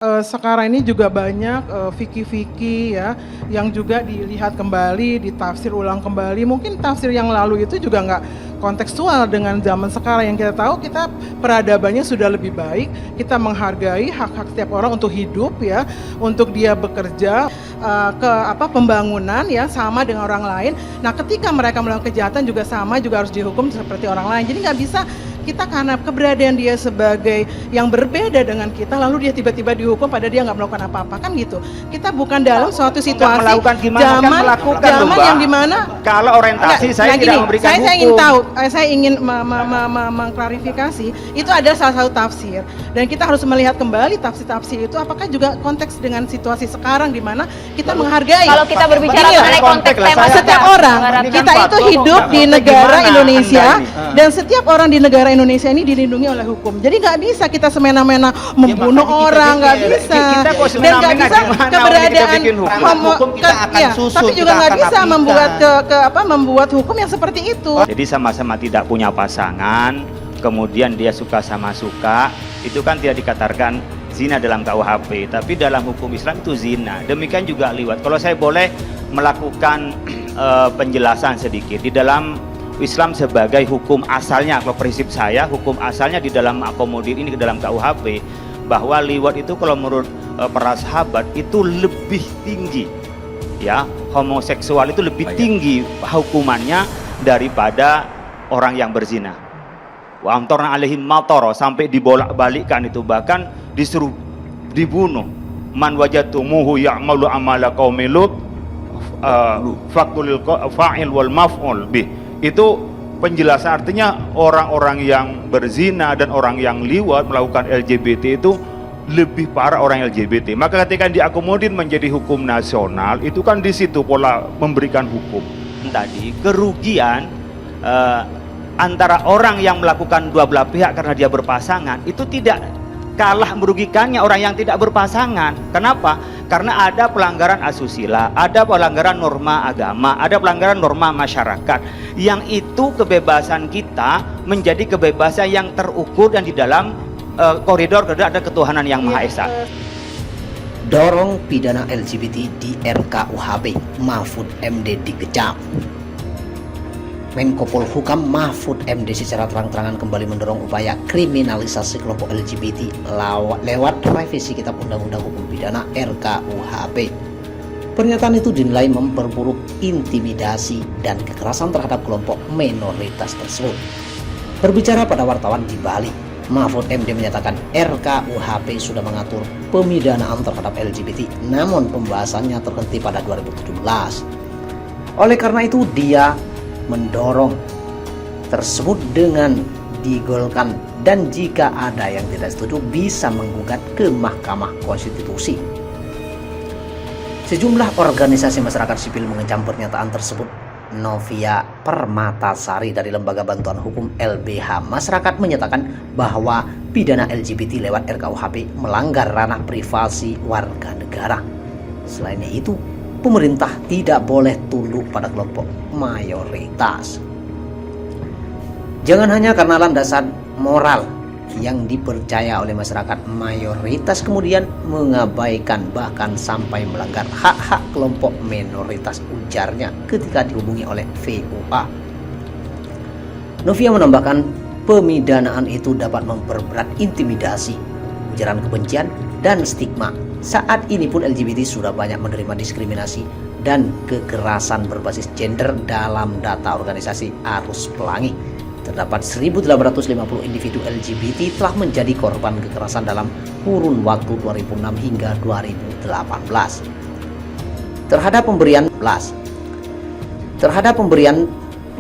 Sekarang ini juga banyak, fikih-fikih ya, yang juga dilihat kembali, ditafsir ulang kembali. Mungkin tafsir yang lalu itu juga nggak kontekstual dengan zaman sekarang. Yang kita tahu kita peradabannya sudah lebih baik, kita menghargai hak-hak setiap orang untuk hidup ya, untuk dia bekerja, pembangunan ya sama dengan orang lain. Nah, ketika mereka melakukan kejahatan juga sama, juga harus dihukum seperti orang lain. Jadi nggak bisa kita karena keberadaan dia sebagai yang berbeda dengan kita, lalu dia tiba-tiba dihukum padahal dia nggak melakukan apa-apa, kan gitu. Kita bukan dalam suatu situasi zaman yang dimana kalau orientasi saya tidak memberikan saya hukum. ingin tahu, saya ingin mengklarifikasi itu adalah salah satu tafsir, dan kita harus melihat kembali tafsir-tafsir itu apakah juga konteks dengan situasi sekarang di mana kita menghargai. Kalau kita berbicara mengenai konteks tema setiap orang kita itu hidup di negara Indonesia, dan setiap orang di negara Indonesia ini dilindungi oleh hukum. Jadi nggak bisa kita semena-mena membunuh orang, nggak bisa. Dan nggak bisa keberadaan tapi juga nggak bisa membuat hukum yang seperti itu. Jadi sama-sama tidak punya pasangan, kemudian dia suka sama suka, itu kan tidak dikatakan zina dalam KUHP, tapi dalam hukum Islam itu zina. Demikian juga liwat. Kalau saya boleh melakukan penjelasan sedikit di dalam Islam sebagai hukum asalnya, kalau prinsip saya hukum asalnya di dalam akomodir ini ke dalam KUHP, bahwa liwat itu kalau menurut para sahabat itu lebih tinggi ya, homoseksual itu lebih tinggi hukumannya daripada orang yang berzina. Wa amtarna alaihim matara, sampai dibolak-balikkan itu, bahkan disuruh dibunuh. Man wajatumuhu ya'malu amala qaumi lut faqtulil fa'il wal maf'ul bih. Itu penjelasan, artinya orang-orang yang berzina dan orang yang liwat melakukan LGBT itu lebih parah orang LGBT. Maka ketika diakomodir menjadi hukum nasional, itu kan di situ pola memberikan hukum. Tadi kerugian antara orang yang melakukan dua belah pihak karena dia berpasangan itu tidak kalah merugikannya orang yang tidak berpasangan. Kenapa? Karena ada pelanggaran asusila, ada pelanggaran norma agama, ada pelanggaran norma masyarakat, yang itu kebebasan kita menjadi kebebasan yang terukur dan di dalam koridor ada ketuhanan yang Maha Esa. Dorong pidana LGBT di RKUHP, Mahfud MD dikecam. Menko Polhukam Mahfud MD secara terang-terangan kembali mendorong upaya kriminalisasi kelompok LGBT lewat revisi Kitab Undang-Undang Hukum Pidana RKUHP. Pernyataan itu dinilai memperburuk intimidasi dan kekerasan terhadap kelompok minoritas tersebut. Berbicara pada wartawan di Bali, Mahfud MD menyatakan RKUHP sudah mengatur pemidanaan terhadap LGBT, namun pembahasannya terhenti pada 2017. Oleh karena itu dia mendorong tersebut dengan digolkan, dan jika ada yang tidak setuju bisa menggugat ke Mahkamah Konstitusi. Sejumlah organisasi masyarakat sipil mengecam pernyataan tersebut. Novia Permatasari dari Lembaga Bantuan Hukum LBH Masyarakat menyatakan bahwa pidana LGBT lewat RKUHP melanggar ranah privasi warga negara. Selain itu, pemerintah tidak boleh tunduk pada kelompok mayoritas. Jangan hanya karena landasan moral yang dipercaya oleh masyarakat mayoritas kemudian mengabaikan bahkan sampai melanggar hak-hak kelompok minoritas, ujarnya ketika dihubungi oleh VOA. Novia menambahkan pemidanaan itu dapat memperberat intimidasi, ujaran kebencian, dan stigma. Saat ini pun LGBT sudah banyak menerima diskriminasi dan kekerasan berbasis gender dalam data organisasi Arus Pelangi. Terdapat 1.850 individu LGBT telah menjadi korban kekerasan dalam kurun waktu 2006 hingga 2018. Terhadap pemberian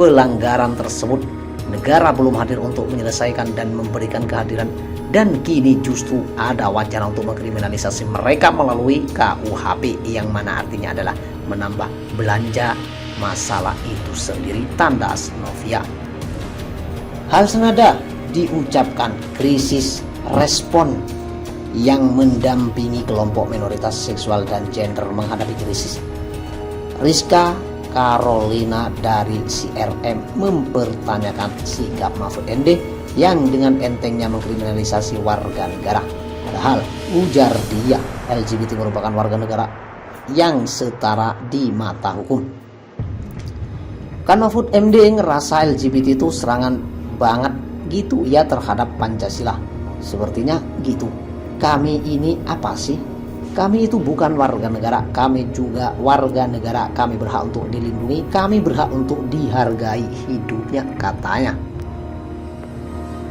pelanggaran tersebut, negara belum hadir untuk menyelesaikan dan memberikan kehadiran, dan kini justru ada wacana untuk mengkriminalisasi mereka melalui KUHP, yang mana artinya adalah menambah belanja masalah itu sendiri, tandas Novia. Hal senada diucapkan krisis respon yang mendampingi kelompok minoritas seksual dan gender menghadapi krisis. Rizka Carolina dari CRM mempertanyakan sikap Mahfud MD yang dengan entengnya mengkriminalisasi warga negara. Padahal ujar dia, LGBT merupakan warga negara yang setara di mata hukum. Kan Mahfud MD ngerasa LGBT itu serangan banget gitu ya terhadap Pancasila. Sepertinya gitu. Kami ini apa sih? Kami itu bukan warga negara, kami juga warga negara. Kami berhak untuk dilindungi, kami berhak untuk dihargai hidupnya, katanya.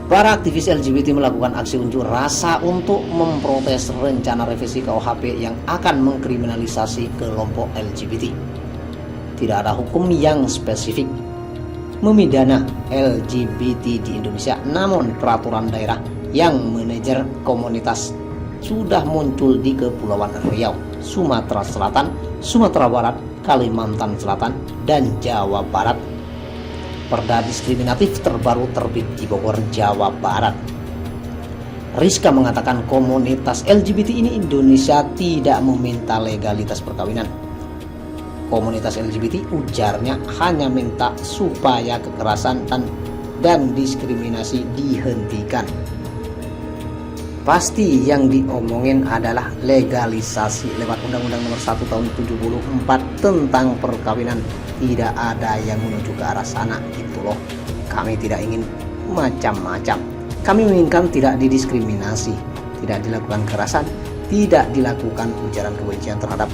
Para aktivis LGBT melakukan aksi unjuk rasa untuk memprotes rencana revisi KUHP yang akan mengkriminalisasi kelompok LGBT. Tidak ada hukum yang spesifik memidana LGBT di Indonesia, namun peraturan daerah yang manajer komunitas sudah muncul di Kepulauan Riau, Sumatera Selatan, Sumatera Barat, Kalimantan Selatan, dan Jawa Barat. Perda diskriminatif terbaru terbit di Bogor, Jawa Barat. Rizka mengatakan komunitas LGBT ini Indonesia tidak meminta legalitas perkawinan. Komunitas LGBT ujarnya hanya minta supaya kekerasan dan diskriminasi dihentikan. Pasti yang diomongin adalah legalisasi lewat Undang-Undang Nomor 1 Tahun 74 tentang perkawinan. Tidak ada yang menuju ke arah sana gitu loh. Kami tidak ingin macam-macam. Kami menginginkan tidak didiskriminasi, tidak dilakukan kekerasan, tidak dilakukan ujaran kebencian terhadap